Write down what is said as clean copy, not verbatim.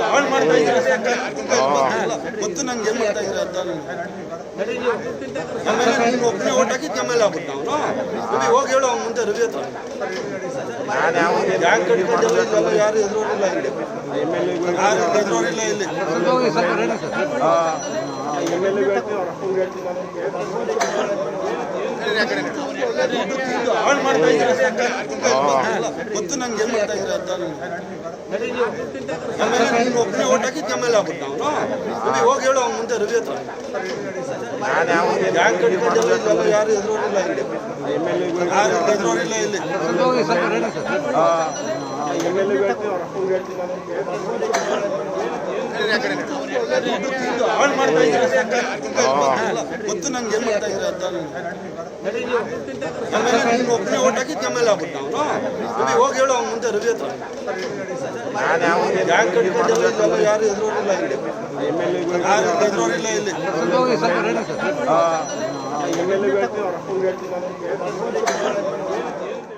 ಹಾಳು ಮಾಡ್ತಾ ಇದ್ದಾರೆ ಗೊತ್ತು ನಂಗೆ ಏನ್ ಮಾಡ್ತಾ ಇದ್ದಾರೆ ಅಂತ ಆಮೇಲೆ ನಿಮ್ಗೆ ಒಬ್ಬನೇ ಓಟ್ ಹಾಕಿದ್ದು ಆಮೇಲೆ ಆಗ್ಬಿಟ್ಟು ನಾವು ಹೋಗಿ ಹೇಳೋ ಅವ್ನು ಮುಂದೆ ರವಿ ಹತ್ರ ಯಾಕೆ ಕಟ್ಕೊಂಡು ಯಾರು ಎದುರೋರಿಲ್ಲ ಇಲ್ಲಿ ಯಾರು ಎದುರೋರಿಲ್ಲ ಇಲ್ಲಿ ಹಾಳು ಮಾಡ್ತಾ ಇದ್ದಾರೆ ಗೊತ್ತು ನಂಗೆ ಏನ್ ಮಾಡ್ತಾ ಇದ್ದಾರೆ ಅಂತ ಆಮೇಲೆ ನಿಮ್ಗೆ ಒಬ್ಬನೇ ಓಟ್ ಹಾಕಿದ್ದು ಆಮೇಲೆ ಆಗ್ಬಿಟ್ಟು ನಾವು ಹೋಗಿ ಹೇಳೋ ಅವ್ನು ಮುಂದೆ ರವಿ ಹತ್ರ ಯಾಕೆ ಕಟ್ಕೊಂಡು ಯಾರು ಎದುರೋರಿಲ್ಲ ಇಲ್ಲಿ ಯಾರು ಎದುರೋರಿಲ್ಲ ಇಲ್ಲಿ ಹಾಳು ಮಾಡ್ತಾ ಇದ್ದಾರೆ ಗೊತ್ತು ನಂಗೆ ಏನ್ ಮಾಡ್ತಾ ಇದ್ದಾರೆ ಅಂತ ಆಮೇಲೆ ನಿಮ್ಗೆ ಒಬ್ಬನೇ ಓಟ್ ಹಾಕಿದ್ದು ಆಮೇಲೆ ಆಗ್ಬಿಟ್ಟು ನಾವು ಹೋಗಿ ಹೇಳೋ ಅವ್ನು ಮುಂದೆ ರವಿ ಹತ್ರ ಯಾಕೆ ಕಟ್ಕೊಂಡು ಯಾರು ಎದುರೋರಿಲ್ಲ ಇಲ್ಲಿ ಯಾರು ಎದುರೋರಿಲ್ಲ ಇಲ್ಲಿ